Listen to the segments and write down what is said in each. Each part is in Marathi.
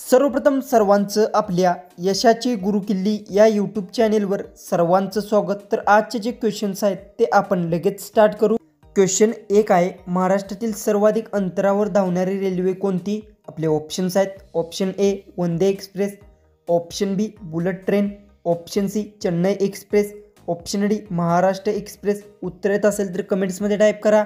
सर्वप्रथम सर्वांचं आपल्या यशाची गुरुकिल्ली या यूट्यूब चॅनेलवर सर्वांचं स्वागत। तर आजचे जे क्वेश्चन्स आहेत ते आपण लगेच स्टार्ट करू। क्वेश्चन 1 आहे, महाराष्ट्रातील सर्वाधिक अंतरावर धावणारी रेल्वे कोणती? आपले ऑप्शन्स आहेत, option A Vande express, option B bullet train, option C Chennai express, option D Maharashtra express. उत्तर येत असेल तर कमेंट्समध्ये टाईप करा।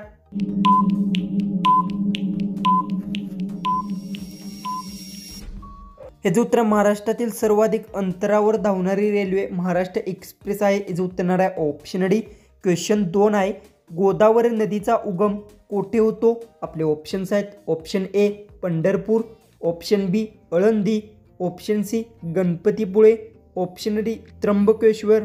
याचं उत्तर महाराष्ट्रातील सर्वाधिक अंतरावर धावणारी रेल्वे महाराष्ट्र एक्सप्रेस आहे। याचं उत्तर आहे ऑप्शन डी। क्वेश्चन 2 आहे, गोदावरी नदीचा उगम कोठे होतो? आपले ऑप्शन्स आहेत, option A Pandharpur, option B Alandi, option C Ganpatipule, option D Trimbakeshwar.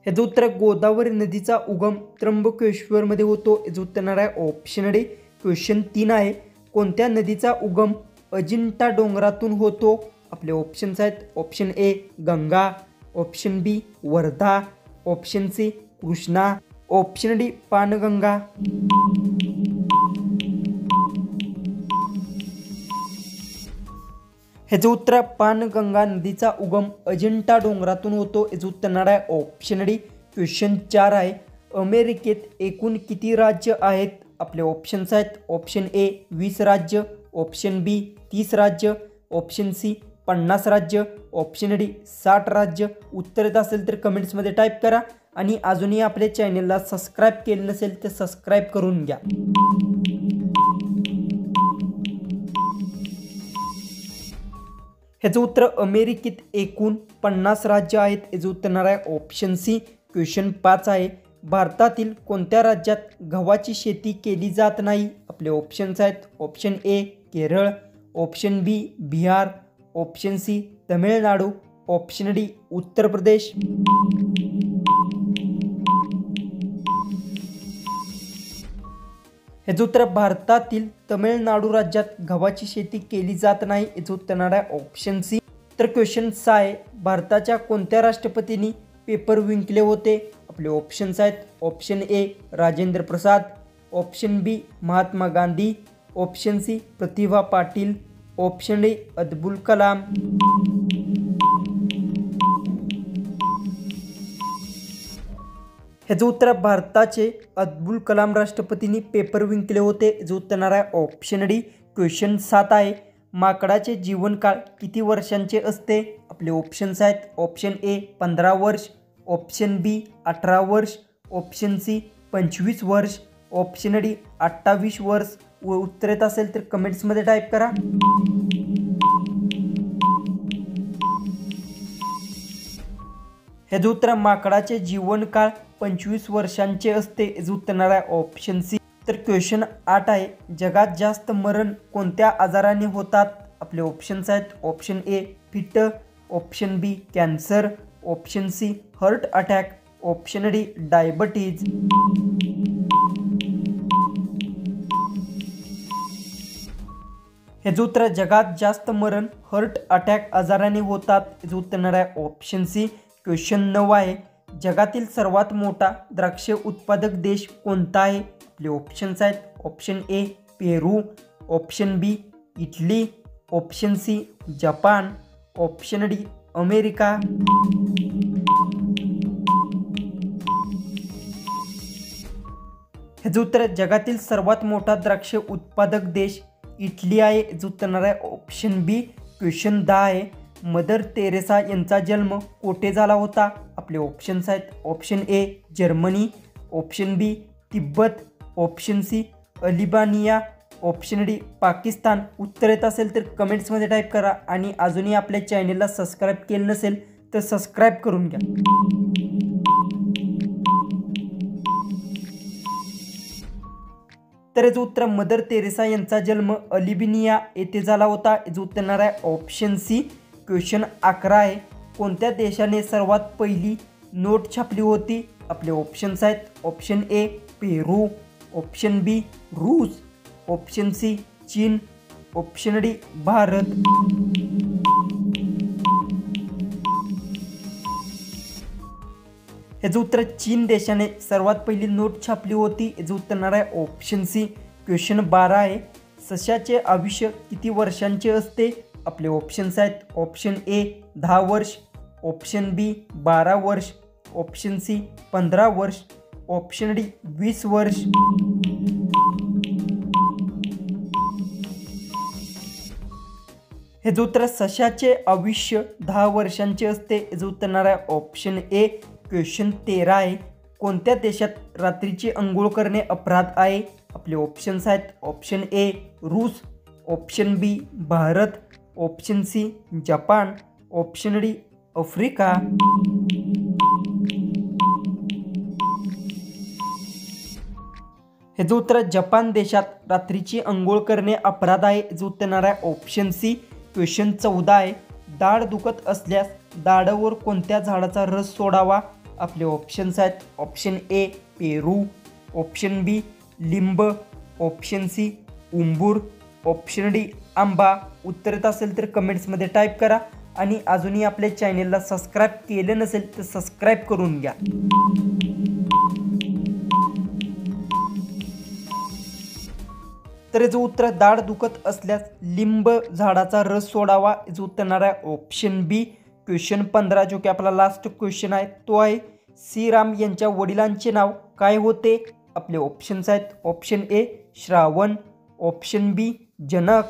याचं उत्तर गोदावरी नदीचा उगम त्र्यंबकेश्वरमध्ये होतो। याचं उत्तर आहे ऑप्शन डी। क्वेश्चन 3 आहे, कोणत्या नदीचा उगम अजिंठा डोंगरातून होतो? आपले ऑप्शन्स आहेत, option A Ganga, option B Wardha, option C Krishna, option D Penganga. याचं उत्तर पानगंगा नदीचा उगम अजिंठा डोंगरातून होतो। याचं उत्तर आहे ऑप्शन डी। क्वेश्चन 4 आहे, अमेरिकेत एकूण किती राज्य आहेत? आपले ऑप्शन्स आहेत, ऑप्शन ए 20 राज्य, ऑप्शन बी 30 राज्य, ऑप्शन सी 50 राज्य, ऑप्शन डी 60 राज्य। उत्तर येत असेल तर कमेंट्समध्ये टाईप करा आणि अजूनही आपल्या चॅनलला सबस्क्राईब केलं नसेल तर सबस्क्राईब करून घ्या। याचं उत्तर अमेरिकेत एकूण 50 राज्य आहेत। याचं उत्तर आहे ऑप्शन सी। क्वेश्चन 5 आहे, भारतातील कोणत्या राज्यात गव्हाची शेती केली जात नाही? आपले ऑप्शन्स आहेत, option A Kerala, option B Bihar, option C Tamil Nadu, option D Uttar Pradesh. याचं उत्तर भारतातील तमिळनाडू राज्यात गव्हाची शेती केली जात नाही। याचं उत्तर आहे ऑप्शन सी। तर क्वेश्चन 6 आहे, भारताच्या कोणत्या राष्ट्रपतींनी पेपर विंकले होते? आपले ऑप्शन्स आहेत, option A Rajendra Prasad, option B Mahatma Gandhi, option C Pratibha Patil, option D Abdul Kalam. याचं उत्तर भारताचे अब्दुल कलाम राष्ट्रपतींनी पेपर विंकले होते। याचं उत्तर आहे ऑप्शन डी। क्वेश्चन 7 आहे, माकडाचे जीवनकाळ किती वर्षांचे असते? आपले ऑप्शन्स आहेत, ऑप्शन ए 15 वर्ष, ऑप्शन बी 18 वर्ष, ऑप्शन सी 25 वर्ष, ऑप्शन डी 28 वर्ष। व उत्तर येत असेल तर कमेंट्समध्ये टाईप करा। याचं उत्तर माकडाचे जीवनकाळ 25 वर्षांचे असते। याचं उत्तर आहे ऑप्शन सी। तर क्वेश्चन 8 आहे, जगात जास्त मरण कोणत्या आजाराने होतात? आपले ऑप्शन्स आहेत, option A fit, option B cancer, option C heart attack, option D diabetes. याचं उत्तर जगात जास्त मरण हार्ट अटॅक आजाराने होतात। याचं उत्तर आहे ऑप्शन सी। क्वेश्चन 9 आहे, जगातील सर्वात मोठा द्राक्ष उत्पादक देश कोणता आहे? आपले ऑप्शन्स आहेत, option A Peru, option B Italy, option C Japan, option D America. याचं उत्तर जगातील सर्वात मोठा द्राक्ष उत्पादक देश इटली आहे। याचं उत्तर आहे ऑप्शन बी। क्वेश्चन 10 आहे, मदर तेरेसा यांचा जन्म कोठे झाला होता? आपले ऑप्शन्स आहेत, option A Germany, option B Tibet, option C Albania, option D Pakistan. उत्तर येत असेल तर कमेंट्समध्ये टाईप करा आणि अजूनही आपल्या चॅनलला सबस्क्राईब केलं नसेल तर सबस्क्राईब करून घ्या। तर याचं उत्तर मदर तेरेसा यांचा जन्म अल्बानिया येथे झाला होता। याचं उत्तर आहे ऑप्शन सी। क्वेश्चन 11 आहे, कोणत्या देशाने सर्वात पहिली नोट छापली होती? आपले ऑप्शन्स आहेत, ऑप्शन ए पेरू, ऑप्शन बी रूस, ऑप्शन सी चीन, ऑप्शन डी भारत। याचं उत्तर चीन देशाने सर्वात पहिली नोट छापली होती. याचं उत्तर येणार आहे ऑप्शन सी. क्वेश्चन 12 आहे. सशाचे आयुष्य किती वर्षांचे असते? आपले ऑप्शन्स आहेत. ऑप्शन ए 10 वर्ष, ऑप्शन बी 12 वर्ष, ऑप्शन सी 15 वर्ष, ऑप्शन डी 20 वर्ष. हे उत्तर सशाचे आयुष्य 10 वर्षांचे असते. याचं उत्तर येणार आहे ऑप्शन ए. क्वेश्चन 13 आहे. कोणत्या देशात रात्रीची अंघोळ करणे अपराध आहे? आपले ऑप्शन्स आहेत. ऑप्शन ए रूस, option B Bharat, option C Japan, option D Africa. हे जो उत्तर जपान देशात रात्रीची अंघोळ करणे अपराध आहे. याचं उत्तर येणार आहे ऑप्शन सी. क्वेश्चन 14 आहे. दाढ दुखत असल्यास दाढवर कोणत्या झाडाचा रस सोडावा? आपले ऑप्शन्स आहेत. ऑप्शन ए पेरू, ऑप्शन बी लिंब, ऑप्शन सी उंबूर, ऑप्शन डी आंबा. उत्तर येत असेल तर कमेंट्समध्ये टाईप करा आणि अजूनही आपल्या चॅनेलला सबस्क्राईब केलं नसेल तर सबस्क्राईब करून घ्या. तर याचं उत्तर दाढ दुखत असल्यास लिंब झाडाचा रस सोडावा. याचं उत्तर येणार आहे ऑप्शन बी. क्वेश्चन 15 जो की आपला लास्ट क्वेश्चन आहे तो आहे. श्रीराम यांच्या वडिलांचे नाव काय होते? आपले ऑप्शन्स आहेत. Option A Shravan, option B Janak,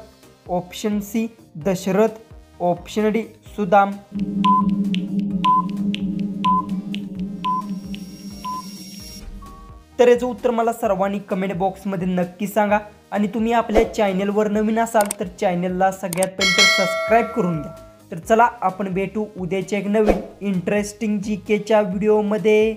option C Dasharath, option D Sudam. तर याचं उत्तर मला सर्वांनी कमेंट बॉक्समध्ये नक्की सांगा आणि तुम्ही आपल्या चॅनलवर नवीन असाल तर चॅनलला सगळ्यात पहिले सबस्क्राईब करून घ्या. तर चला आपण भेटू उद्याच्या एक नवीन इंटरेस्टिंग जीकेच्या व्हिडिओमध्ये.